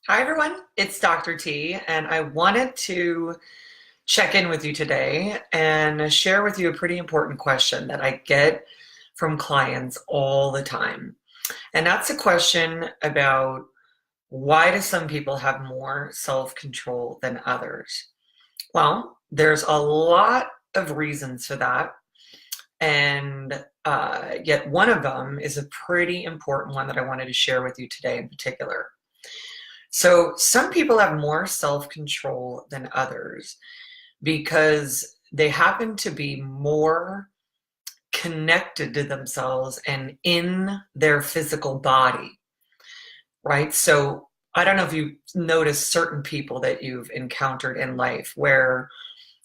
Hi, everyone. It's Dr. T, and I wanted to check in with you today and share with you a pretty important question that I get from clients all the time. And that's a question about why do some people have more self-control than others? Well, there's a lot of reasons for that. And yet one of them is a pretty important one that I wanted to share with you today in particular. So some people have more self-control than others because they happen to be more connected to themselves and in their physical body, right? So I don't know if you notice certain people that you've encountered in life where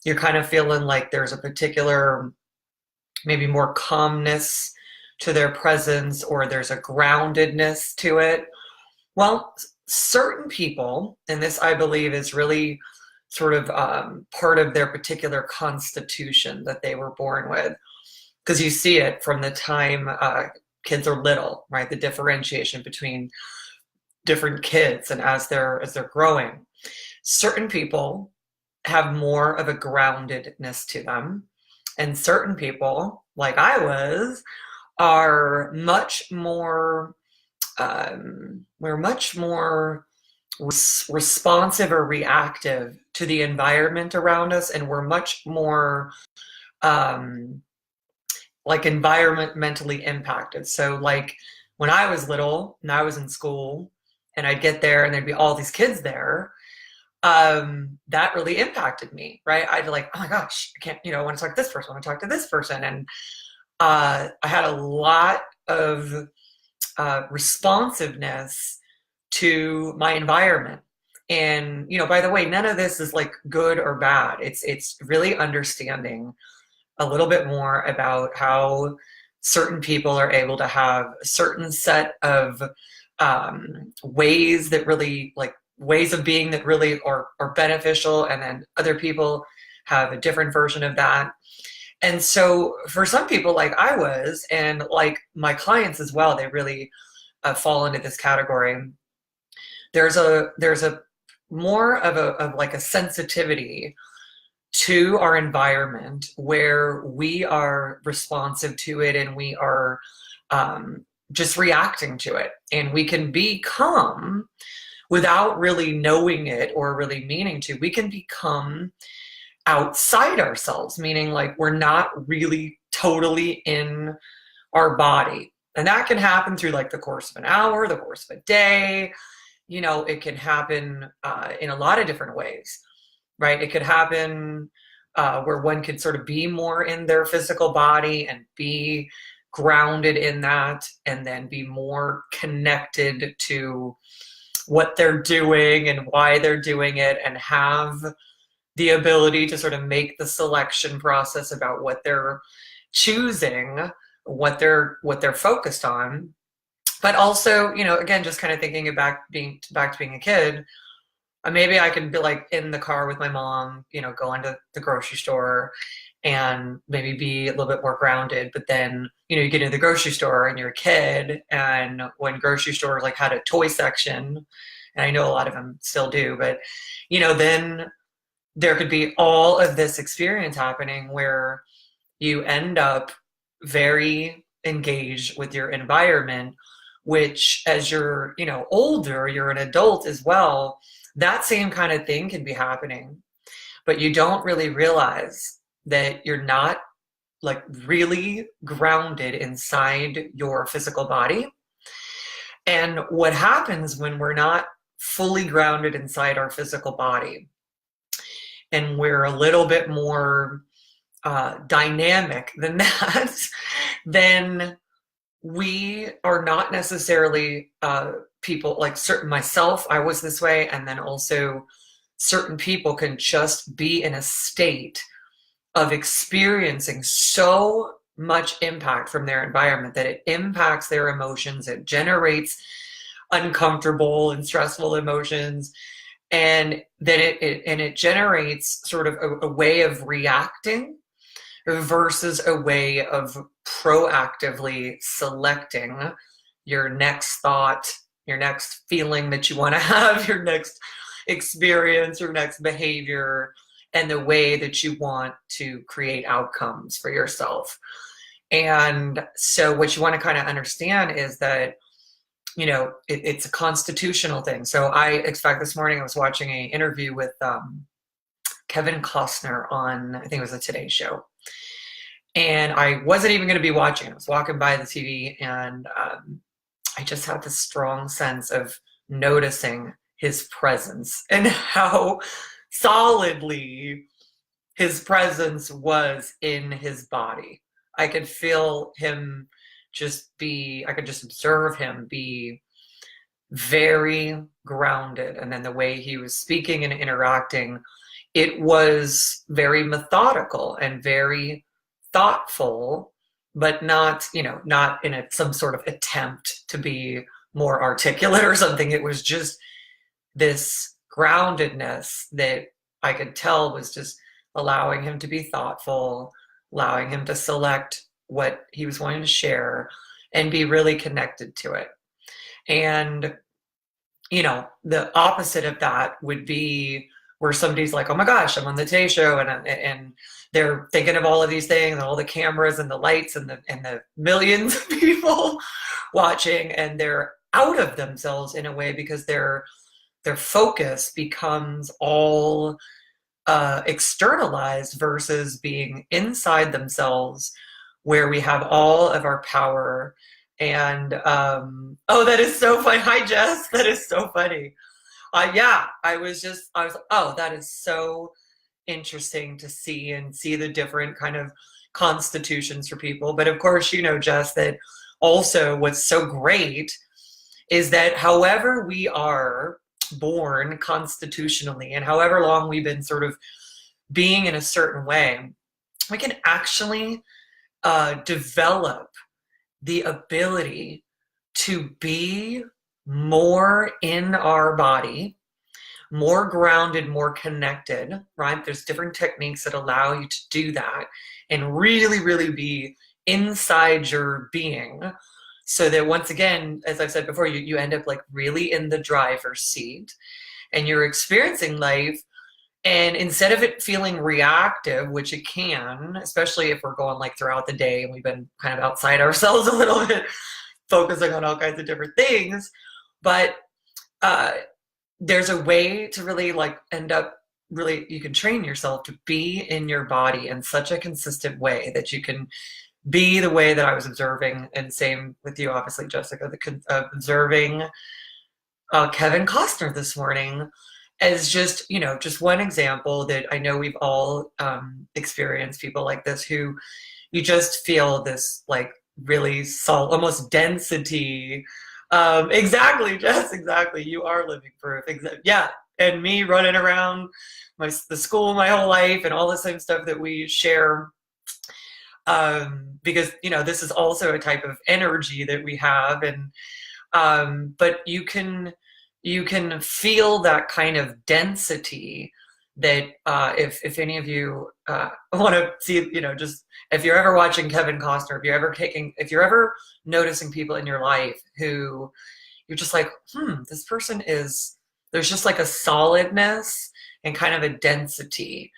you're kind of feeling like there's a particular, maybe more calmness to their presence, or there's a groundedness to it. Well, certain people, and this I believe is really sort of part of their particular constitution that they were born with, because you see it from the time kids are little, right? The differentiation between different kids and as they're growing. Certain people have more of a groundedness to them, and certain people, like I was, are much more we're much more responsive or reactive to the environment around us, and we're much more um, like environmentally impacted. So like when I was little and I was in school and I'd get there and there'd be all these kids there, that really impacted me, right? I'd be like, oh my gosh, I can't, I want to talk to this person, I want to talk to this person. And I had a lot of responsiveness to my environment. And, by the way, none of this is like good or bad. It's really understanding a little bit more about how certain people are able to have a certain set of ways that really, like, ways of being that really are beneficial, and then other people have a different version of that. And so for some people, like I was, and like my clients as well, they really fall into this category. There's a more of like a sensitivity to our environment where we are responsive to it, and we are just reacting to it, and we can become, without really knowing it or really meaning to, we can become outside ourselves, meaning like we're not really totally in our body. And that can happen through like the course of an hour, the course of a day. It can happen in a lot of different ways, right? It could happen where one could sort of be more in their physical body and be grounded in that, and then be more connected to what they're doing and why they're doing it, and have the ability to sort of make the selection process about what they're choosing, what they're focused on. But also, again, just kind of thinking about back to being a kid, maybe I could be like in the car with my mom, going to the grocery store and maybe be a little bit more grounded. But then, you get into the grocery store and you're a kid, and when grocery stores like had a toy section, and I know a lot of them still do, but then there could be all of this experience happening where you end up very engaged with your environment, which as you're, older, you're an adult as well, that same kind of thing can be happening. But you don't really realize that you're not like really grounded inside your physical body. And what happens when we're not fully grounded inside our physical body, and we're a little bit more dynamic than that, then we are not necessarily people like certain, myself, I was this way, and then also certain people can just be in a state of experiencing so much impact from their environment that it impacts their emotions, it generates uncomfortable and stressful emotions, and then it generates sort of a way of reacting versus a way of proactively selecting your next thought, your next feeling that you want to have, your next experience, your next behavior, and the way that you want to create outcomes for yourself. And so what you want to kind of understand is that, you know, it's a constitutional thing. So in fact, this morning I was watching an interview with Kevin Costner on, I think it was a Today Show. And I wasn't even going to be watching it. I was walking by the TV, and I just had this strong sense of noticing his presence and how solidly his presence was in his body. I could feel him I could just observe him be very grounded. And then the way he was speaking and interacting, it was very methodical and very thoughtful, but not, you know, not in some sort of attempt to be more articulate or something. It was just this groundedness that I could tell was just allowing him to be thoughtful, allowing him to select what he was wanting to share and be really connected to it. And, you know, the opposite of that would be where somebody's like, oh my gosh, I'm on the Today Show, and they're thinking of all of these things and all the cameras and the lights and the millions of people watching, and they're out of themselves in a way because their focus becomes all externalized versus being inside themselves, where we have all of our power. And oh, that is so funny. Hi, Jess. That is so funny. Yeah, I was like, oh, that is so interesting to see the different kind of constitutions for people. But of course, you know, Jess, that also what's so great is that however we are born constitutionally and however long we've been sort of being in a certain way, we can actually develop the ability to be more in our body, more grounded, more connected, right? There's different techniques that allow you to do that and really, really be inside your being, so that once again, as I've said before, you end up like really in the driver's seat and you're experiencing life. And instead of it feeling reactive, which it can, especially if we're going like throughout the day and we've been kind of outside ourselves a little bit, focusing on all kinds of different things, but there's a way to really like end up really, you can train yourself to be in your body in such a consistent way that you can be the way that I was observing, and same with you, obviously, Jessica, observing Kevin Costner this morning as just, you know, just one example that I know we've all experienced people like this, who you just feel this like really solid, almost density. Exactly, Jess, exactly. You are living proof. Yeah, and me running around the school my whole life and all the same stuff that we share. Because, you know, this is also a type of energy that we have, and but you can feel that kind of density that if any of you want to see, you know, just if you're ever watching Kevin Costner, if you're ever noticing people in your life who you're just like, this person there's just like a solidness and kind of a density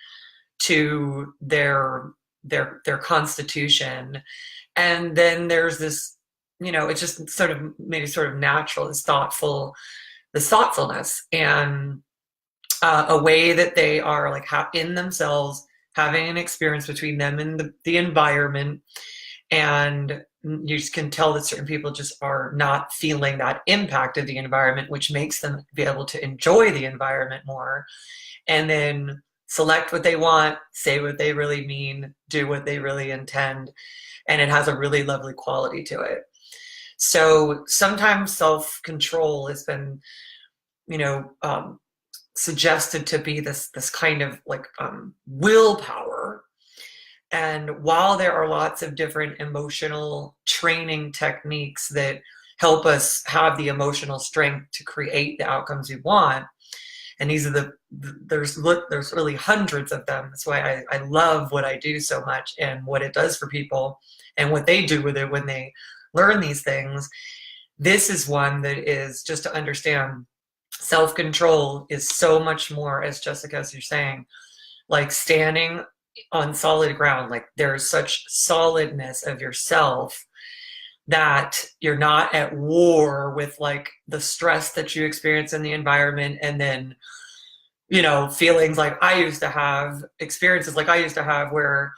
to their constitution. And then there's this, you know, it's just sort of maybe sort of natural, this thoughtfulness, and a way that they are like in themselves, having an experience between them and the environment. And you just can tell that certain people just are not feeling that impact of the environment, which makes them be able to enjoy the environment more, and then select what they want, say what they really mean, do what they really intend, and it has a really lovely quality to it. So sometimes self-control has been, you know, suggested to be this kind of like willpower. And while there are lots of different emotional training techniques that help us have the emotional strength to create the outcomes we want, and these are there's really hundreds of them. That's why I love what I do so much and what it does for people and what they do with it when they learn these things. this is one that is, just to understand, self-control is so much more, as Jessica, as you're saying, like standing on solid ground. Like there's such solidness of yourself that you're not at war with like the stress that you experience in the environment, and then, you know, feelings like I used to have, experiences like I used to have where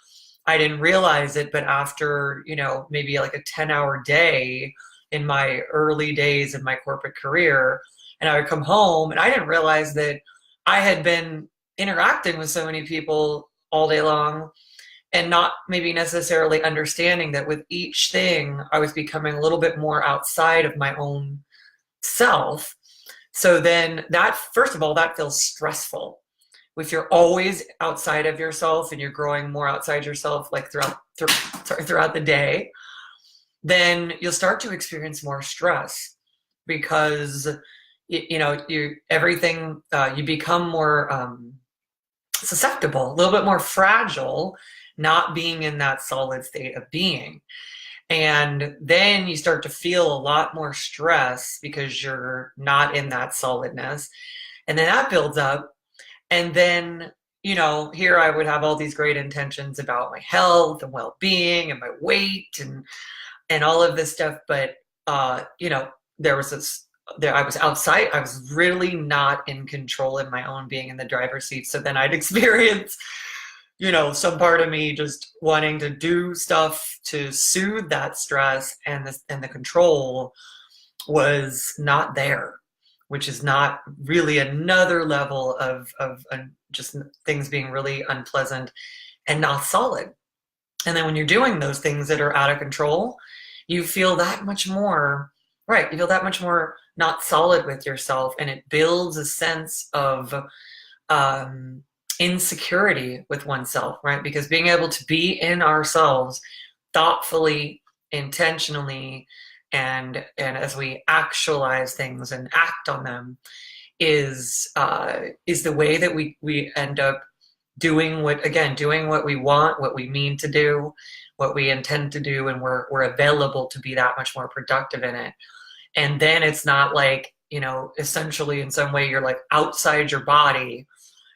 I didn't realize it, but after, you know, maybe like a 10-hour day in my early days in my corporate career, and I would come home and I didn't realize that I had been interacting with so many people all day long, and not maybe necessarily understanding that with each thing I was becoming a little bit more outside of my own self. So then that, first of all, that feels stressful. If you're always outside of yourself and you're growing more outside yourself, like throughout the day, then you'll start to experience more stress, because you know, you become more susceptible, a little bit more fragile, not being in that solid state of being. And then you start to feel a lot more stress because you're not in that solidness. And then that builds up. And then, you know, here I would have all these great intentions about my health and well-being and my weight and all of this stuff. But, you know, I was outside. I was really not in control in my own being, in the driver's seat. So then I'd experience, you know, some part of me just wanting to do stuff to soothe that stress, and the control was not there, which is not really another level of just things being really unpleasant and not solid. And then when you're doing those things that are out of control, you feel that much more, right? You feel that much more not solid with yourself, and it builds a sense of insecurity with oneself, right? Because being able to be in ourselves thoughtfully, intentionally, and as we actualize things and act on them is the way that we end up doing what we want, what we mean to do, what we intend to do, and we're available to be that much more productive in it. And then it's not like, you know, essentially in some way you're like outside your body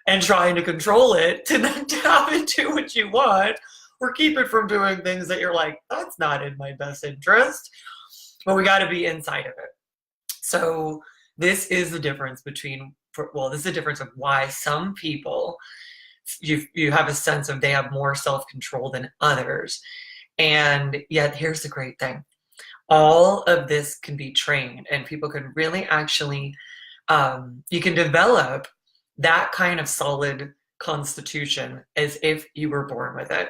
and trying to control it to have it do what you want, or keep it from doing things that you're like, that's not in my best interest. But we got to be inside of it. So this is the difference between, well, this is the difference of why some people, you have a sense of they have more self-control than others. And yet here's the great thing. All of this can be trained, and people can really actually, you can develop that kind of solid constitution as if you were born with it.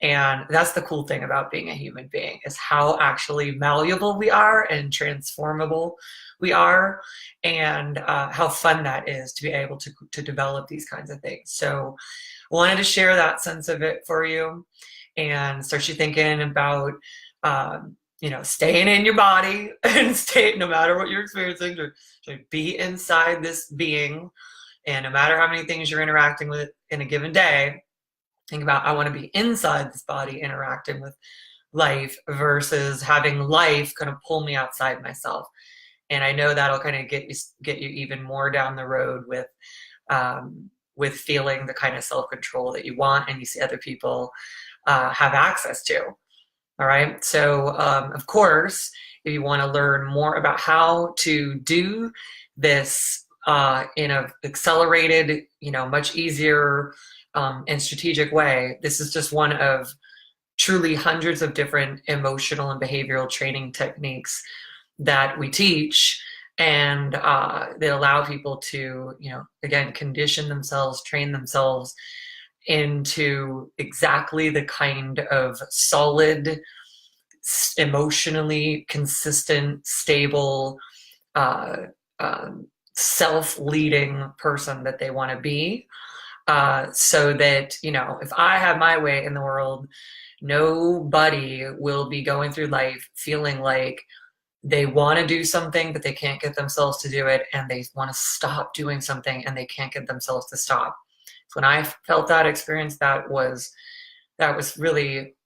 And that's the cool thing about being a human being, is how actually malleable we are and transformable we are, and how fun that is to be able to develop these kinds of things. So I wanted to share that sense of it for you, and start you thinking about you know, staying in your body and stay, no matter what you're experiencing, to be inside this being. And no matter how many things you're interacting with in a given day, think about, I want to be inside this body interacting with life versus having life kind of pull me outside myself. And I know that'll kind of get you even more down the road with feeling the kind of self-control that you want and you see other people have access to. All right. So, of course, if you want to learn more about how to do this in an accelerated, you know, much easier and strategic way, this is just one of truly hundreds of different emotional and behavioral training techniques that we teach, and that allow people to, you know, again, condition themselves, train themselves into exactly the kind of solid, emotionally consistent, stable, self-leading person that they want to be, so that, you know, if I have my way in the world, nobody will be going through life feeling like they want to do something but they can't get themselves to do it, and they want to stop doing something and they can't get themselves to stop. So when I felt that experience, that was really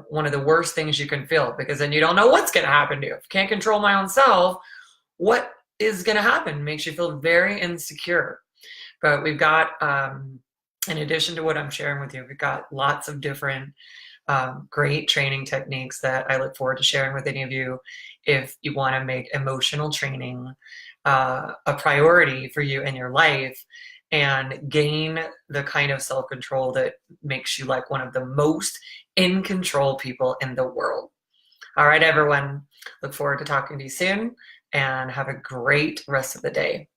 one of the worst things you can feel, because then you don't know what's going to happen to you. If you can't control my own self, what is going to happen? It makes you feel very insecure. But we've got, in addition to what I'm sharing with you, we've got lots of different great training techniques that I look forward to sharing with any of you if you want to make emotional training a priority for you in your life and gain the kind of self-control that makes you like one of the most in control people in the world. All right, everyone. Look forward to talking to you soon, and have a great rest of the day.